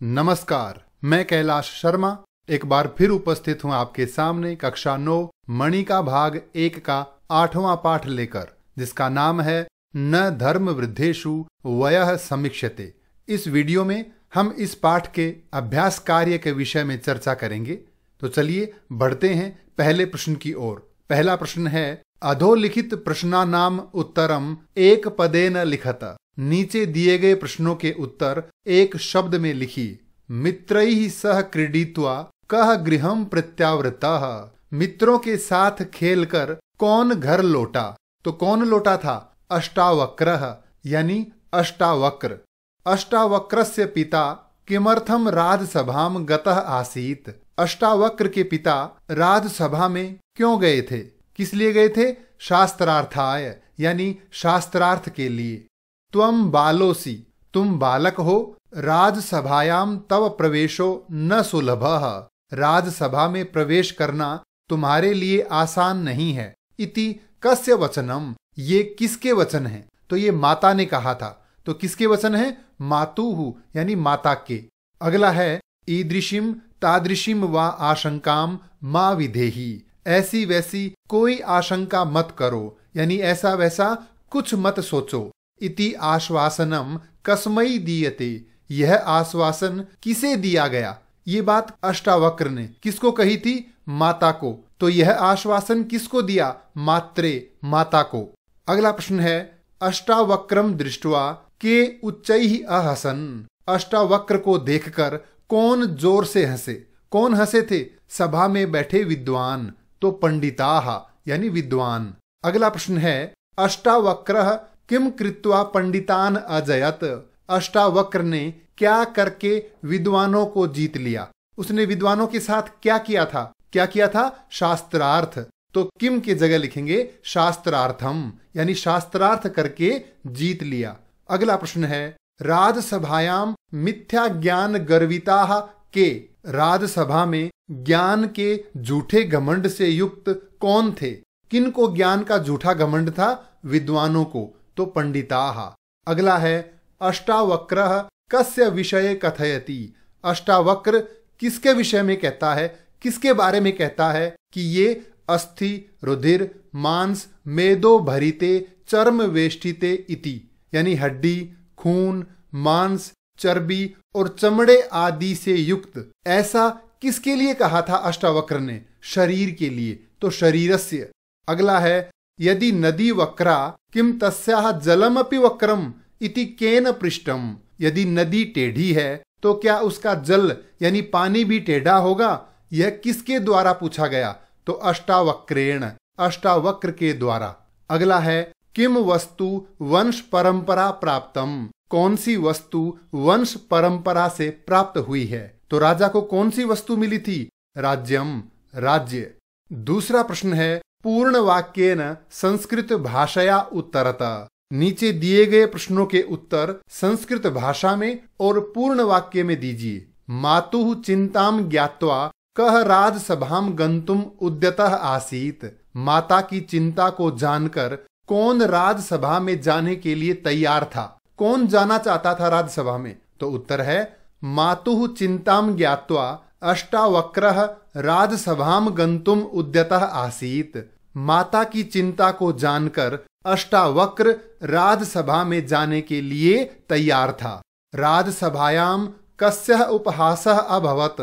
नमस्कार, मैं कैलाश शर्मा एक बार फिर उपस्थित हूं आपके सामने कक्षा 9 मणि का भाग 1 का 8वां पाठ लेकर, जिसका नाम है न धर्म वृद्धेषु वयः समीक्ष्यते। इस वीडियो में हम इस पाठ के अभ्यास कार्य के विषय में चर्चा करेंगे। तो चलिए बढ़ते हैं पहले प्रश्न की ओर। पहला प्रश्न है, अधोलिखित प्रश्नानाम उत्तरम एक पदेन लिखत। नीचे दिए गए प्रश्नों के उत्तर एक शब्द में लिखिए। मित्रैः सह क्रीडित्वा कः गृहं प्रत्यावृतः। मित्रों के साथ खेलकर कौन घर लौटा? तो कौन लौटा था? अष्टावक्रः यानी अष्टावक्र। अष्टावक्रस्य पिता किमर्थम राजसभाम गतः आसीत्। अष्टावक्र के पिता राजसभा में क्यों गए थे? किस लिए गए थे? शास्त्रार्थाय यानी शास्त्रार्थ के लिए। त्वम बालोसी, तुम बालक हो। राजसभायाम तव प्रवेशो न सुलभः। राजसभा में प्रवेश करना तुम्हारे लिए आसान नहीं है। इति कस्य वचनम, ये किसके वचन हैं? तो ये माता ने कहा था। तो किसके वचन है? मातुहु यानी माता के। अगला है, ईदृशिम तादृशिम वा आशंकाम मा विधेहि। ऐसी वैसी कोई आशंका मत करो, यानी ऐसा वैसा कुछ मत सोचो। इति आश्वासनम कस्मै दीयते। यह आश्वासन किसे दिया गया? ये बात अष्टावक्र ने किसको कही थी? माता को। तो यह आश्वासन किसको दिया? मात्रे, माता को। अगला प्रश्न है, अष्टावक्रम दृष्ट्वा के उच्चैः अहसन। अष्टावक्र को देखकर कौन जोर से हंसे? कौन हंसे थे? सभा में बैठे विद्वान, तो पंडिताः यानी विद्वान। अगला प्रश्न है, अष्टावक्रः किम कृत्वा पंडितान अजयत। अष्टावक्र ने क्या करके विद्वानों को जीत लिया? उसने विद्वानों के साथ क्या किया था? क्या किया था? शास्त्रार्थ। तो किम की जगह लिखेंगे शास्त्रार्थम, यानी शास्त्रार्थ करके जीत लिया। अगला प्रश्न है, राजसभायाम मिथ्या ज्ञान गर्विताः के। राजसभा में ज्ञान के झूठे घमंड से युक्त कौन थे? किन को ज्ञान का झूठा घमंड था? विद्वानों को, तो पंडिताः। अगला है, अष्टावक्रः कस्य विषये कथयति। अष्टावक्र किसके विषय में कहता है? किसके बारे में कहता है कि ये अस्थि रुधिर मांस मेदो भरिते चर्म वेष्टिते इति, यानी हड्डी खून मांस चर्बी और चमड़े आदि से युक्त। ऐसा किसके लिए कहा था अष्टावक्र ने? शरीर के लिए, तो शरीरस्य। अगला है, यदि नदी वक्रा किम तस्याः जलमपि वक्रम इति केन पृष्टम। यदि नदी टेढ़ी है तो क्या उसका जल यानी पानी भी टेढ़ा होगा? यह किसके द्वारा पूछा गया? तो अष्टावक्रेण, अष्टावक्र के द्वारा। अगला है, किम वस्तु वंश परंपरा प्राप्तम। कौन सी वस्तु वंश परंपरा से प्राप्त हुई है? तो राजा को कौन सी वस्तु मिली थी? राज्यम, राज्य। दूसरा प्रश्न है, पूर्ण वाक्येन संस्कृत भाषया उत्तरता। नीचे दिए गए प्रश्नों के उत्तर संस्कृत भाषा में और पूर्ण वाक्य में दीजिए। मातुः चिंताम ज्ञात्वा कः राजसभाम गंतुम उद्यतः आसीत। माता की चिंता को जानकर कौन राजसभा में जाने के लिए तैयार था? कौन जाना चाहता था राजसभा में? तो उत्तर है, मातुः चिंताम ज्ञात्वा अष्टावक्रः राजसभाम गंतुम उद्यतः आसीत। माता की चिंता को जानकर अष्टावक्र राजसभा में जाने के लिए तैयार था। राजसभायाम कस्यः उपहासः अभवत।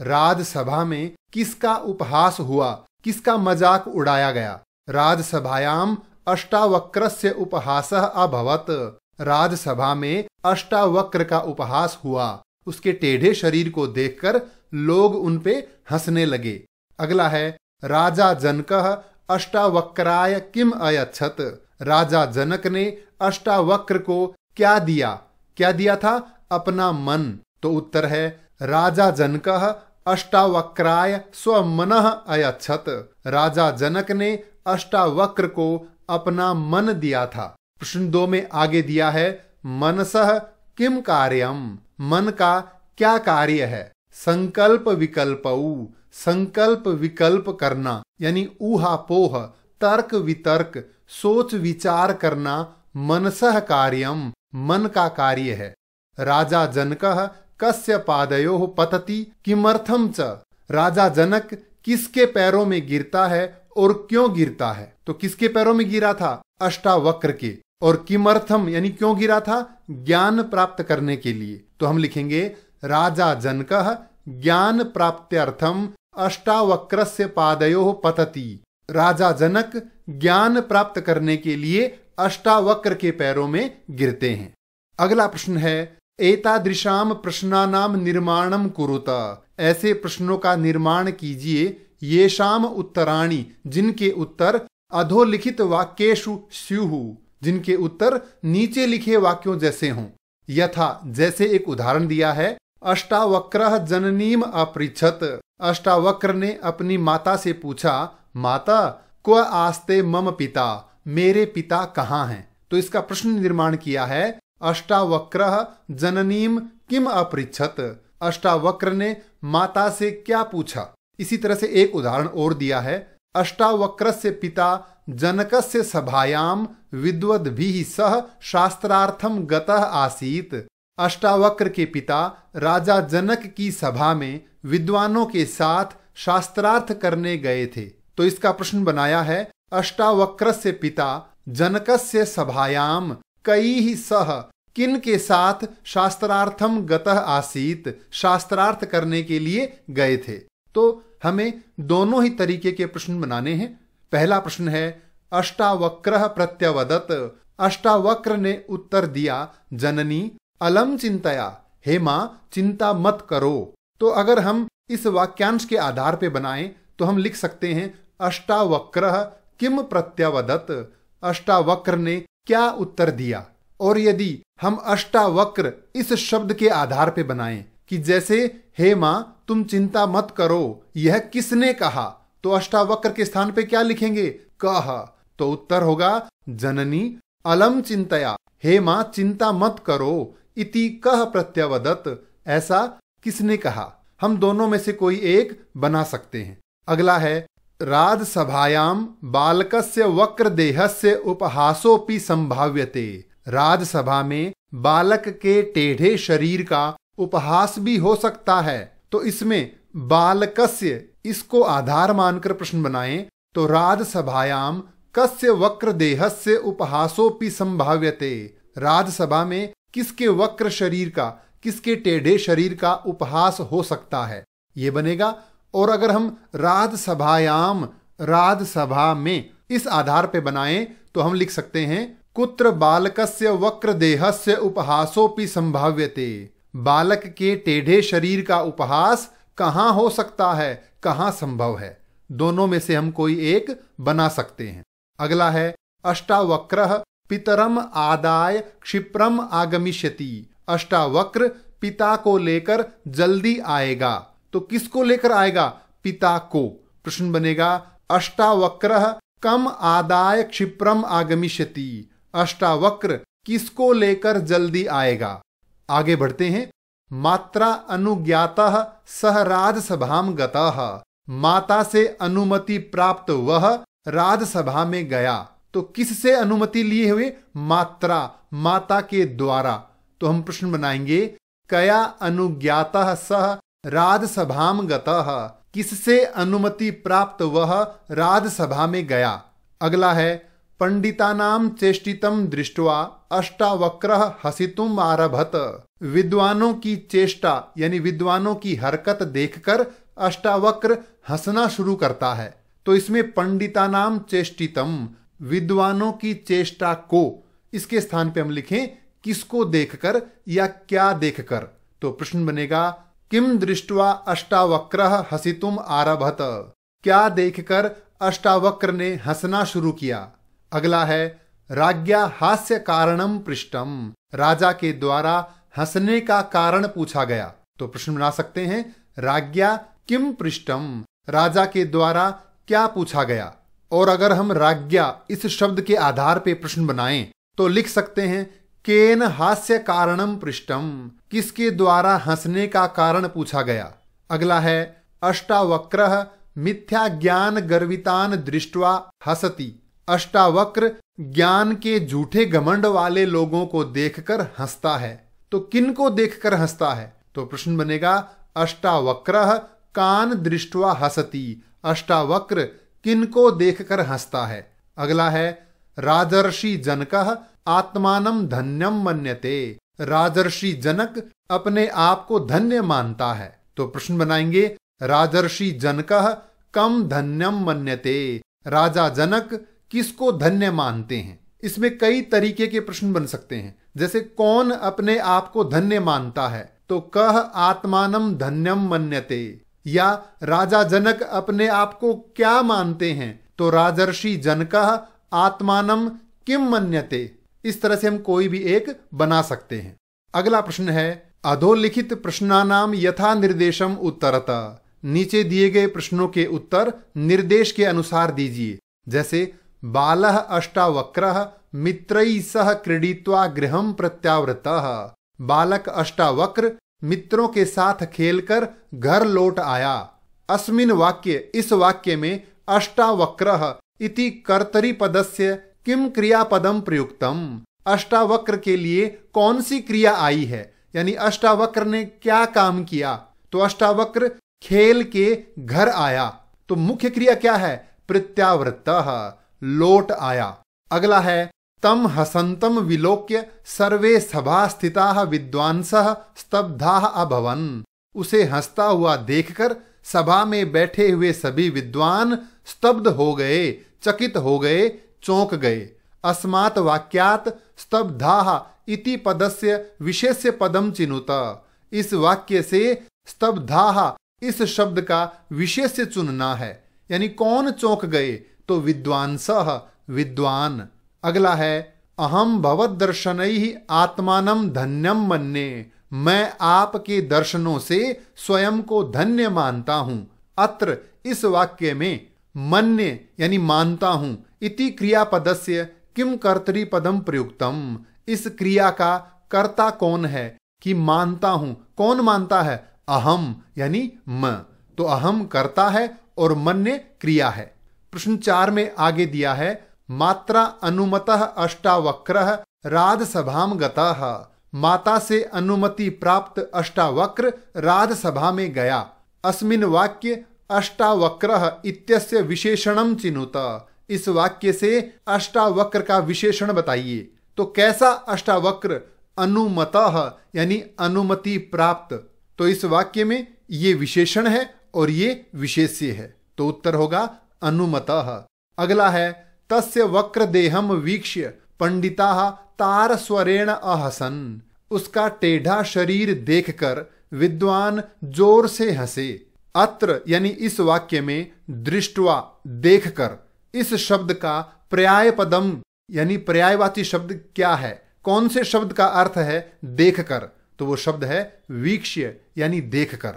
राजसभा में किसका उपहास हुआ? किसका मजाक उड़ाया गया? राजसभायाम अष्टावक्रस्य उपहासः अभवत। राजसभा में अष्टावक्र का उपहास हुआ। उसके टेढ़े शरीर को देखकर लोग उन पे हंसने लगे। अगला है, राजा जनकः अष्टावक्राय किम अयच्छत। राजा जनक ने अष्टावक्र को क्या दिया? क्या दिया था? अपना मन। तो उत्तर है, राजा जनकः अष्टावक्राय स्वमनः अयच्छत। राजा जनक ने अष्टावक्र को अपना मन दिया था। प्रश्न 2 में आगे दिया है, मनसः किम कार्यम। मन का क्या कार्य है? संकल्प विकल्पऊ, संकल्प विकल्प करना, यानी ऊहापोह, तर्क वितर्क, सोच विचार करना मनसः कार्यम, मन का कार्य है। राजा जनकः कस्य पादयोः पतति किमर्थम च। राजा जनक किसके पैरों में गिरता है और क्यों गिरता है? तो किसके पैरों में गिरा था? अष्टावक्र के। और किमर्थम यानी क्यों गिरा था? ज्ञान प्राप्त करने के लिए। तो हम लिखेंगे राजा जनकः ज्ञान प्राप्त्यर्थम अष्टावक्रस्य पादयोः पतति। राजा जनक ज्ञान प्राप्त करने के लिए अष्टावक्र के पैरों में गिरते हैं। अगला प्रश्न है एतादृशाम प्रश्नानाम निर्माणम कुरुत। ऐसे प्रश्नों का निर्माण कीजिए येषाम उत्तराणि जिनके उत्तर अधोलिखित वाक्येषु स्युः जिनके उत्तर नीचे लिखे वाक्यों जैसे हों। यथा जैसे एक उदाहरण दिया है अष्टावक्रः जननीम अपृच्छत। अष्टावक्र ने अपनी माता से पूछा माता क्व आस्ते मम पिता, मेरे पिता कहाँ हैं? तो इसका प्रश्न निर्माण किया है अष्टावक्रः जननीम किम अपृच्छत। अष्टावक्र ने माता से क्या पूछा? इसी तरह से एक उदाहरण और दिया है अष्टावक्रस्य पिता जनकस्य सभायाम विद्वद्भिः सह शास्त्रार्थम गतः आसीत्। अष्टावक्र के पिता राजा जनक की सभा में विद्वानों के साथ शास्त्रार्थ करने गए थे। तो इसका प्रश्न बनाया है अष्टावक्रस्य पिता जनकस्य सभायाम कैः सह किन के साथ शास्त्रार्थम गतः आसीत् शास्त्रार्थ करने के लिए गए थे। तो हमें दोनों ही तरीके के प्रश्न बनाने हैं। पहला प्रश्न है अष्टावक्रः प्रत्यवदत। अष्टावक्र ने उत्तर दिया जननी अलम चिंतया, हे मां चिंता मत करो। तो अगर हम इस वाक्यांश के आधार पर बनाएं तो हम लिख सकते हैं अष्टावक्रः किम प्रत्यवदत। अष्टावक्र ने क्या उत्तर दिया। और यदि हम अष्टावक्र इस शब्द के आधार पर बनाएं कि जैसे हे मां तुम चिंता मत करो यह किसने कहा, तो अष्टावक्र के स्थान पे क्या लिखेंगे? कह। तो उत्तर होगा जननी अलम चिंतया, हे मां चिंता मत करो, इति कह प्रत्यवदत, ऐसा किसने कहा। हम दोनों में से कोई एक बना सकते हैं। अगला है राजसभायाम बालकस्य वक्र देहस्य उपहासोपि संभाव्यते। राजसभा में बालक के टेढ़े शरीर का उपहास भी हो सकता है। तो इसमें बालकस्य इसको आधार मानकर प्रश्न बनाएं तो राजसभायाम कस्य वक्र देहस्य उपहासोपि संभाव्यते। राजसभा में किसके वक्र शरीर का, किसके टेढ़े शरीर का उपहास हो सकता है, ये बनेगा। और अगर हम राजसभायाम राजसभा में इस आधार पे बनाएं तो हम लिख सकते हैं कुत्र बालकस्य वक्र देहस्य उपहासोपि संभाव्यते। बालक के टेढ़े शरीर का उपहास कहाँ हो सकता है, कहाँ संभव है। दोनों में से हम कोई एक बना सकते हैं। अगला है अष्टावक्रः पितरम आदाय क्षिप्रम आगमिष्यति। अष्टावक्र पिता को लेकर जल्दी आएगा। तो किसको लेकर आएगा? पिता को। प्रश्न बनेगा अष्टावक्रः कम आदाय क्षिप्रम आगमिष्यति। अष्टावक्र किसको लेकर जल्दी आएगा। आगे बढ़ते हैं। मात्रा अनुज्ञातः सह राजसभाम गतः। माता से अनुमति प्राप्त वह राजसभा में गया। तो किससे अनुमति लिए हुए? मात्रा, माता के द्वारा। तो हम प्रश्न बनाएंगे कया अनुज्ञातः सह राजसभाम गतः। किससे अनुमति प्राप्त वह राजसभा में गया। अगला है पंडितानाम चेष्टितम दृष्ट्वा अष्टावक्रः हसितुम आरभत। विद्वानों की चेष्टा यानी विद्वानों की हरकत देखकर अष्टावक्र हंसना शुरू करता है। तो इसमें पंडितानाम चेष्टितम, विद्वानों की चेष्टा को, इसके स्थान पे हम लिखें किसको देखकर या क्या देखकर। तो प्रश्न बनेगा किम दृष्ट्वा अष्टावक्रः हसितुम आरभत। क्या देखकर अष्टावक्र ने हंसना शुरू किया। अगला है राज्ञा हास्य कारणम पृष्टम। राजा के द्वारा हंसने का कारण पूछा गया। तो प्रश्न बना सकते हैं राज्ञा किम पृष्टम। राजा के द्वारा क्या पूछा गया। और अगर हम राज्ञा इस शब्द के आधार पे प्रश्न बनाएं तो लिख सकते हैं केन हास्य कारणम पृष्टम। किसके द्वारा हंसने का कारण पूछा गया। अगला है अष्टावक्रः मिथ्या ज्ञान गर्वितान दृष्ट्वा हसति। अष्टावक्र ज्ञान के झूठे घमंड वाले लोगों को देखकर हंसता है। तो किन को देखकर हंसता है? तो प्रश्न बनेगा अष्टावक्रः कान दृष्ट्वा हसति। अष्टावक्र किनको देखकर हंसता है? अगला है राजर्षि जनकः आत्मानं धन्यम मन्यते। राजर्षि जनक अपने आप को धन्य मानता है। तो प्रश्न बनाएंगे राजर्षि जनकः कम धन्यम मन्यते। राजा जनक किसको धन्य मानते हैं? इसमें कई तरीके के प्रश्न बन सकते हैं। जैसे कौन अपने आप को धन्य मानता है, तो कह आत्मानं धन्यम मन्यते। या राजा जनक अपने आप को क्या मानते हैं, तो राजर्षि जनकः आत्मानं किम मन्यते। इस तरह से हम कोई भी एक बना सकते हैं। अगला प्रश्न है अधोलिखित प्रश्नानाम यथा निर्देशम उत्तरतः। नीचे दिए गए प्रश्नों के उत्तर निर्देश के अनुसार दीजिए। जैसे बालः अष्टावक्रः मित्रैः सह क्रीडित्वा गृहं प्रत्यावृतः। बालक अष्टावक्र मित्रों के साथ खेलकर घर लौट आया। अस्मिन् वाक्ये, इस वाक्य में अष्टावक्रः इति कर्तरी पदस्य किम क्रियापदम प्रयुक्तम। अष्टावक्र के लिए कौन सी क्रिया आई है, यानी अष्टावक्र ने क्या काम किया? तो अष्टावक्र खेल के घर आया, तो मुख्य क्रिया क्या है? प्रत्यावृतः, लौट आया। अगला है तम हसंतम विलोक्य सर्वे सभा स्थिताः विद्वांसः स्तब्धाः अभवन्। उसे हंसता हुआ देखकर सभा में बैठे हुए सभी विद्वान स्तब्ध हो गए, चकित हो गए, चौंक गए। अस्मात् वाक्यात् स्तब्धाः इति पदस्य विशेष्य पदम चिनुत। इस वाक्य से स्तब्धाः इस शब्द का विशेष्य चुनना है, यानी कौन चौंक गए? तो विद्वांसः, विद्वान। अगला है अहम भवद्दर्शनैः आत्मानं धन्यम मन्ये। मैं आपके दर्शनों से स्वयं को धन्य मानता हूं। अत्र इस वाक्य में मन्ये यानी मानता हूं इति क्रियापदस्य किम कर्तरी पदम प्रयुक्तम। इस क्रिया का कर्ता कौन है कि मानता हूं? कौन मानता है? अहम यानी मैं। तो अहम कर्ता है और मन्ये क्रिया है। प्रश्न 4 में आगे दिया है मात्रा अनुमतः अष्टावक्रः राजसभाम गतः। माता से अनुमति प्राप्त अष्टावक्र राजसभा में गया। अस्मिन् वाक्य अष्टावक्रः इत्यस्य विशेषणम चिनुत। इस वाक्य से अष्टावक्र का विशेषण बताइए। तो कैसा अष्टावक्र? अनुमतः यानी अनुमति प्राप्त। तो इस वाक्य में ये विशेषण है और ये विशेष्य है, तो उत्तर होगा अनुमतः। अगला है तस्य वक्र देहम वीक्ष्य पंडिताः तार स्वरेण अहसन। उसका टेढ़ा शरीर देखकर विद्वान जोर से हंसे। अत्र यानी इस वाक्य में दृष्ट्वा देखकर, इस शब्द का पर्याय पदम यानी पर्यायवाची शब्द क्या है? कौन से शब्द का अर्थ है देखकर? तो वो शब्द है वीक्ष्य यानी देखकर।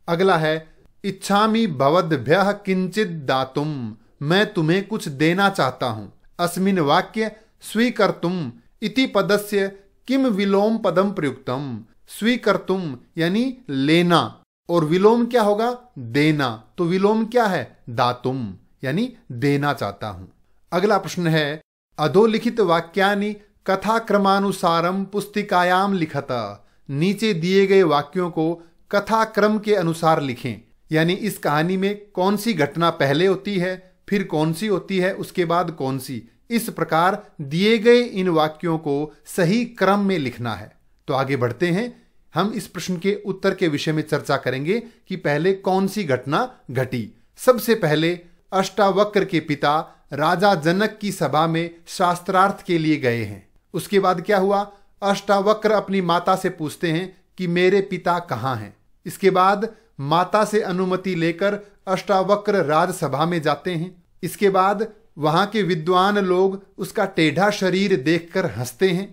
अगला है इच्छामि भवद्भ्यः किंचित दातुम। मैं तुम्हें कुछ देना चाहता हूं। अस्मिन् वाक्य स्वीकर्तुम इति पदस्य किम विलोम पदम प्रयुक्तम। स्वीकर्तुम यानी लेना और विलोम क्या होगा? देना। तो विलोम क्या है? दातुम यानी देना चाहता हूं। अगला प्रश्न है अधोलिखित वाक्यानि कथाक्रमानुसारम पुस्तिकायाम लिखत। नीचे दिए गए वाक्यों को कथाक्रम के अनुसार लिखें, यानी इस कहानी में कौन सी घटना पहले होती है, फिर कौन सी होती है, उसके बाद कौन सी। इस प्रकार दिए गए इन वाक्यों को सही क्रम में लिखना है। तो आगे बढ़ते हैं। हम इस प्रश्न के उत्तर के विषय में चर्चा करेंगे कि पहले कौन सी घटना घटी। सबसे पहले अष्टावक्र के पिता राजा जनक की सभा में शास्त्रार्थ के लिए गए हैं। उसके बाद क्या हुआ? अष्टावक्र अपनी माता से पूछते हैं कि मेरे पिता कहाँ हैं। इसके बाद माता से अनुमति लेकर अष्टावक्र राजसभा में जाते हैं। इसके बाद वहां के विद्वान लोग उसका टेढ़ा शरीर देखकर हंसते हैं।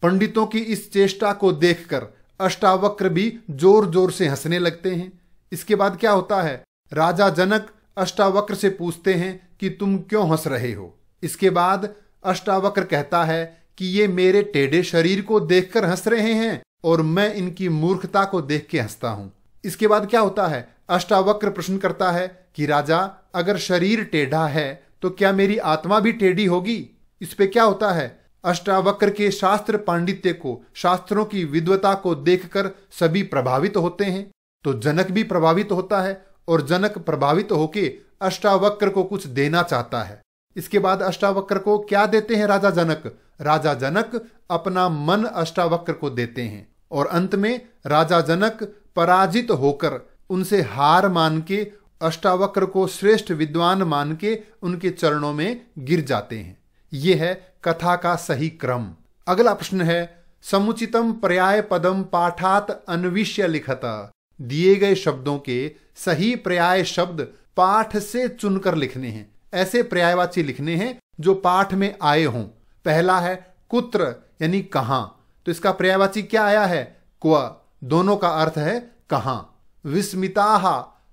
पंडितों की इस चेष्टा को देखकर अष्टावक्र भी जोर जोर से हंसने लगते हैं। इसके बाद क्या होता है? राजा जनक अष्टावक्र से पूछते हैं कि तुम क्यों हंस रहे हो। इसके बाद अष्टावक्र कहता है कि ये मेरे टेढ़े शरीर को देखकर हंस रहे हैं और मैं इनकी मूर्खता को देख के हंसता हूं। इसके बाद क्या होता है? अष्टावक्र प्रश्न करता है कि राजा, अगर शरीर टेढ़ा है तो क्या मेरी आत्मा भी टेढ़ी होगी? इस पे क्या होता है? अष्टावक्र के शास्त्र पांडित्य को, शास्त्रों की विद्वता को देखकर सभी प्रभावित होते हैं। तो जनक भी प्रभावित होता है और जनक प्रभावित होके अष्टावक्र को कुछ देना चाहता है। इसके बाद अष्टावक्र को क्या देते हैं राजा जनक? राजा जनक अपना मन अष्टावक्र को देते हैं और अंत में राजा जनक पराजित होकर उनसे हार मान के अष्टावक्र को श्रेष्ठ विद्वान मान के उनके चरणों में गिर जाते हैं। यह है कथा का सही क्रम। अगला प्रश्न है, समुचितम पर्याय पदम पाठात अन्विष्य लिखत। दिए गए शब्दों के सही पर्याय शब्द पाठ से चुनकर लिखने हैं। ऐसे पर्यायवाची लिखने हैं जो पाठ में आए हों। पहला है कुत्र यानी कहां, तो इसका पर्यायवाची क्या आया है? क्व। दोनों का अर्थ है कहां। विस्मिताः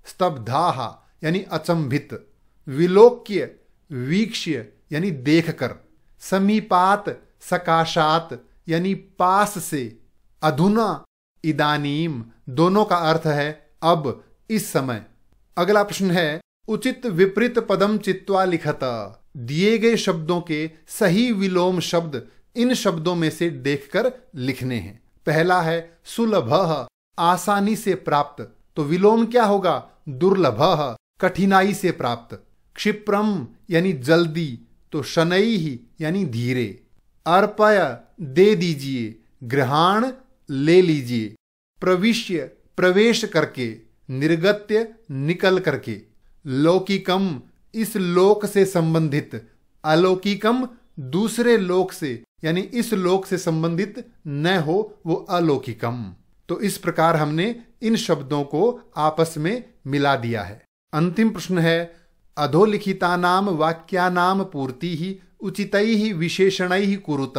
स्तब्धाः यानी अचंभित। विलोक्य वीक्ष्य यानी देखकर। समीपात सकाशात यानी पास से। अधुना इदानीम दोनों का अर्थ है अब, इस समय। अगला प्रश्न है, उचित विपरीत पदम चित्वा लिखत। दिए गए शब्दों के सही विलोम शब्द इन शब्दों में से देखकर लिखने हैं। पहला है सुलभः, आसानी से प्राप्त, तो विलोम क्या होगा? दुर्लभः, कठिनाई से प्राप्त। क्षिप्रम यानी जल्दी, तो शनैः यानी धीरे। अर्पय दे दीजिए, गृहाण ले लीजिए। प्रविश्य प्रवेश करके, निर्गत्य निकल करके। लौकिकम इस लोक से संबंधित, अलौकिकम दूसरे लोक से यानी इस लोक से संबंधित न हो वो अलौकिकम। तो इस प्रकार हमने इन शब्दों को आपस में मिला दिया है। अंतिम प्रश्न है, अधोलिखितानाम वाक्यानाम पूर्ति ही उचितैः विशेषणैः कुरुत।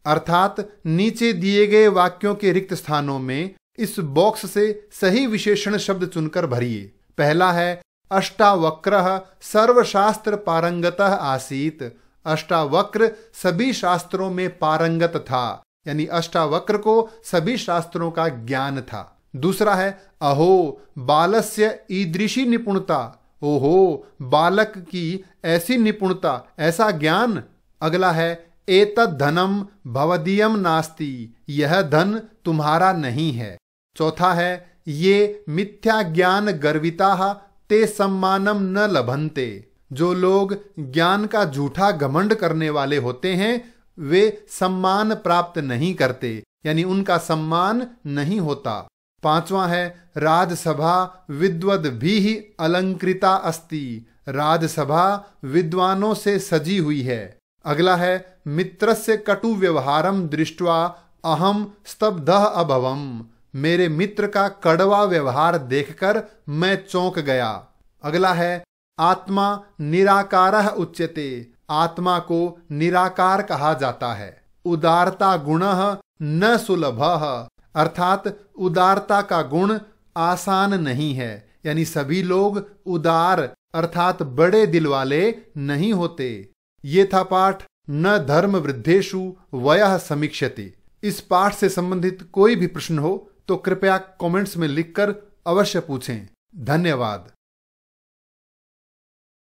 अर्थात नीचे दिए गए वाक्यों के रिक्त स्थानों में इस बॉक्स से सही विशेषण शब्द चुनकर भरिए। पहला है अष्टावक्रः सर्वशास्त्र पारंगतः आसीत। अष्टावक्र सभी शास्त्रों में पारंगत था, यानी अष्टावक्र को सभी शास्त्रों का ज्ञान था। दूसरा है अहो बालस्य ईदृशी निपुणता। ओहो बालक की ऐसी निपुणता, ऐसा ज्ञान। अगला है एतद् धनम भवदीयम नास्ति। यह धन तुम्हारा नहीं है। चौथा है ये मिथ्या ज्ञान गर्विताः ते सम्मानम न लभन्ते। जो लोग ज्ञान का झूठा घमंड करने वाले होते हैं वे सम्मान प्राप्त नहीं करते, यानी उनका सम्मान नहीं होता। पांचवा है राजसभा विद्वद भी ही अलंकृता अस्ति। राजसभा विद्वानों से सजी हुई है। अगला है मित्रस्य कटु व्यवहारम दृष्ट्वा अहम स्तब्धः अभवम। मेरे मित्र का कड़वा व्यवहार देखकर मैं चौंक गया। अगला है आत्मा निराकारः उच्यते। आत्मा को निराकार कहा जाता है। उदारता गुणः न सुलभः। अर्थात उदारता का गुण आसान नहीं है, यानी सभी लोग उदार अर्थात बड़े दिल वाले नहीं होते। ये था पाठ न धर्म वृद्धेषु वयः समीक्ष्यते। इस पाठ से संबंधित कोई भी प्रश्न हो तो कृपया कमेंट्स में लिखकर अवश्य पूछें। धन्यवाद।